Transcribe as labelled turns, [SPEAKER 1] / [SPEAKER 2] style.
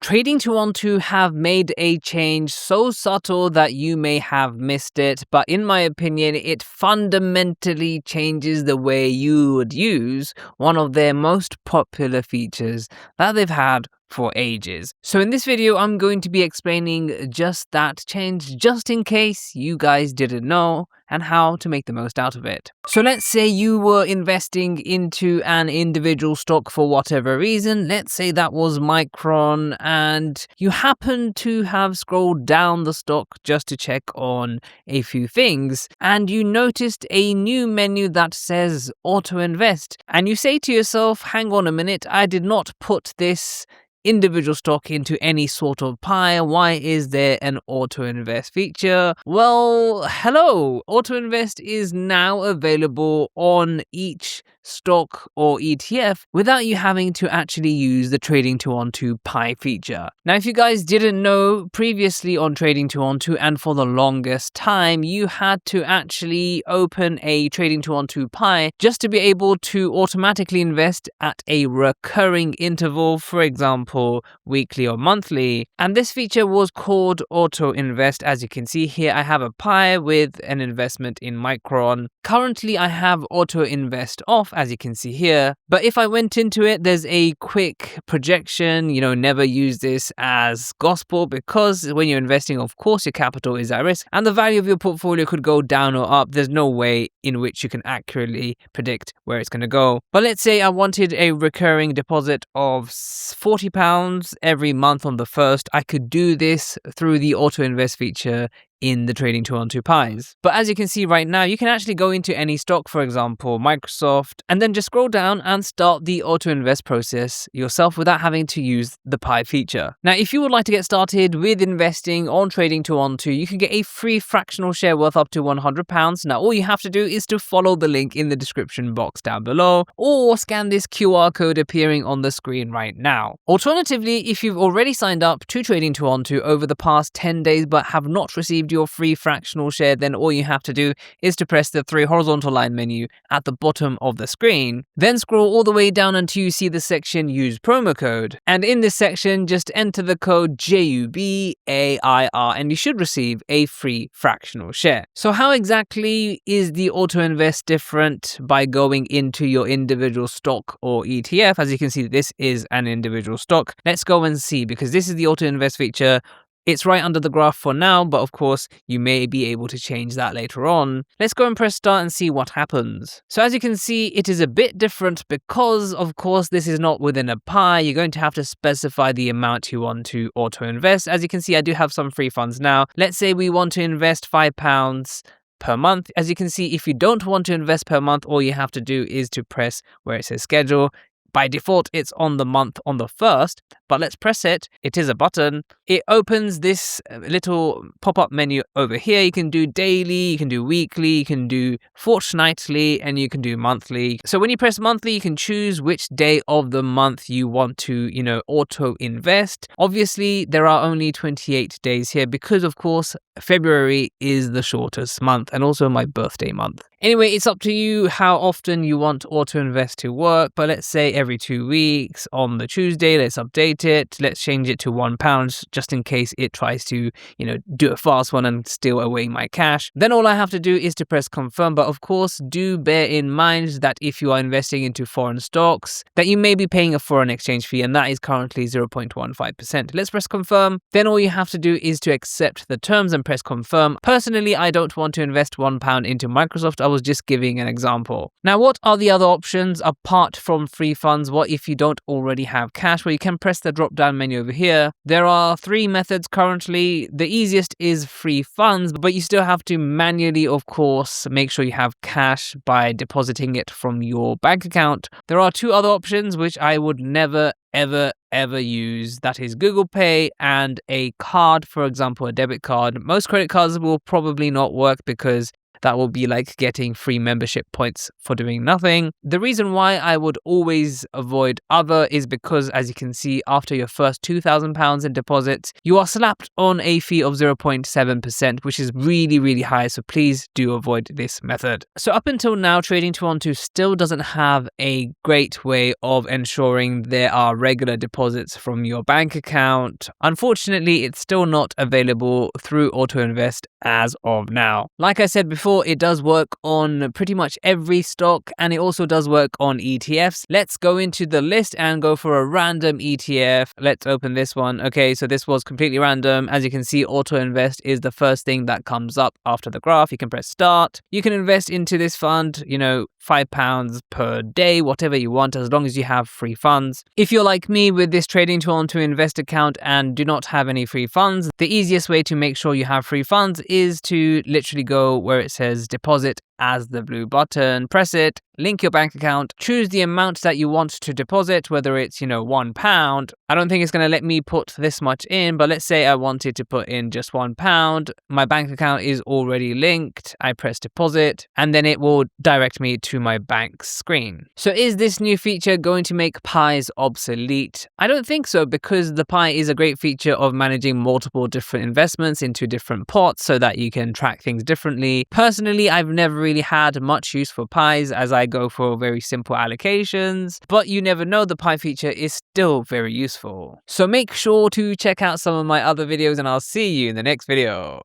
[SPEAKER 1] Trading212 have made a change so subtle that you may have missed it, but in my opinion, it fundamentally changes the way you would use one of their most popular features that they've had for ages. So in this video, I'm going to be explaining just that change, just in case you guys didn't know, and how to make the most out of it. So let's say you were investing into an individual stock for whatever reason. Let's say that was Micron, and you happen to have scrolled down the stock just to check on a few things, and you noticed a new menu that says auto invest, and you say to yourself, hang on a minute, I did not put this individual stock into any sort of pie. Why is there an auto invest feature? Well, hello, auto invest is now available on each stock or ETF without you having to actually use the Trading212 pie feature. Now, if you guys didn't know, previously on Trading212 and for the longest time, you had to actually open a Trading212 pie just to be able to automatically invest at a recurring interval, for example, weekly or monthly. And this feature was called auto invest. As you can see here, I have a pie with an investment in Micron. Currently, I have auto invest off, as you can see here. But if I went into it, there's a quick projection, never use this as gospel, because when you're investing, of course, your capital is at risk and the value of your portfolio could go down or up. There's no way in which you can accurately predict where it's going to go. But let's say I wanted a recurring deposit of £40 every month on the first. I could do this through the auto invest feature in the Trading212 pies. But as you can see right now, you can actually go into any stock, for example, Microsoft, and then just scroll down and start the auto invest process yourself without having to use the pie feature. Now, if you would like to get started with investing on Trading212, you can get a free fractional share worth up to £100. Now, all you have to do is to follow the link in the description box down below, or scan this QR code appearing on the screen right now. Alternatively, if you've already signed up to Trading212 over the past 10 days but have not received your free fractional share, then all you have to do is to press the 3 horizontal line menu at the bottom of the screen. Then scroll all the way down until you see the section use promo code. And in this section, just enter the code JUBAIR and you should receive a free fractional share. So how exactly is the auto invest different by going into your individual stock or ETF? As you can see, this is an individual stock. Let's go and see, because this is the auto invest feature. It's right under the graph for now, but of course, you may be able to change that later on. Let's go and press start and see what happens. So as you can see, it is a bit different because, of course, this is not within a pie. You're going to have to specify the amount you want to auto invest. As you can see, I do have some free funds now. Let's say we want to invest £5 per month. As you can see, if you don't want to invest per month, all you have to do is to press where it says schedule. By default, it's on the month on the 1st, but let's press it. It is a button. It opens this little pop-up menu over here. You can do daily, you can do weekly, you can do fortnightly, and you can do monthly. So when you press monthly, you can choose which day of the month you want to, auto invest. Obviously, there are only 28 days here because, of course, February is the shortest month and also my birthday month. Anyway, it's up to you how often you want auto invest to work, but let's say every 2 weeks on the Tuesday. Let's update it. Let's change it to £1 just in case it tries to, do a fast one and steal away my cash. Then all I have to do is to press confirm. But of course, do bear in mind that if you are investing into foreign stocks, that you may be paying a foreign exchange fee, and that is currently 0.15%. Let's press confirm. Then all you have to do is to accept the terms and press confirm. Personally, I don't want to invest £1 into Microsoft. I was just giving an example. Now, what are the other options apart from free funds? What if you don't already have cash? Well, you can press the drop down menu over here. There are 3 methods currently. The easiest is free funds, but you still have to manually, of course, make sure you have cash by depositing it from your bank account. There are 2 other options which I would never ever use. That is Google Pay and a card, for example, a debit card. Most credit cards will probably not work because That will be like getting free membership points for doing nothing. The reason why I would always avoid other is because, as you can see, after your first £2,000 in deposits, you are slapped on a fee of 0.7%, which is really, really high. So please do avoid this method. So up until now, Trading 212 still doesn't have a great way of ensuring there are regular deposits from your bank account. Unfortunately, it's still not available through Auto Invest as of now. Like I said before, it does work on pretty much every stock, and it also does work on ETFs. Let's go into the list and go for a random ETF. Let's open this one. Okay, so this was completely random. As you can see, Auto Invest is the first thing that comes up after the graph. You can press start. You can invest into this fund, £5 per day, whatever you want, as long as you have free funds. If you're like me with this Trading 212 Invest account and do not have any free funds, the easiest way to make sure you have free funds is to literally go where it says deposit as the blue button, press it, link your bank account, choose the amount that you want to deposit, whether it's, £1. I don't think it's going to let me put this much in, but let's say I wanted to put in just £1. My bank account is already linked. I press deposit, and then it will direct me to my bank screen. So is this new feature going to make pies obsolete? I don't think so, because the pie is a great feature of managing multiple different investments into different pots so that you can track things differently. Personally, I've never really had much use for pies, as I go for very simple allocations, but you never know, the pie feature is still very useful. So make sure to check out some of my other videos, and I'll see you in the next video.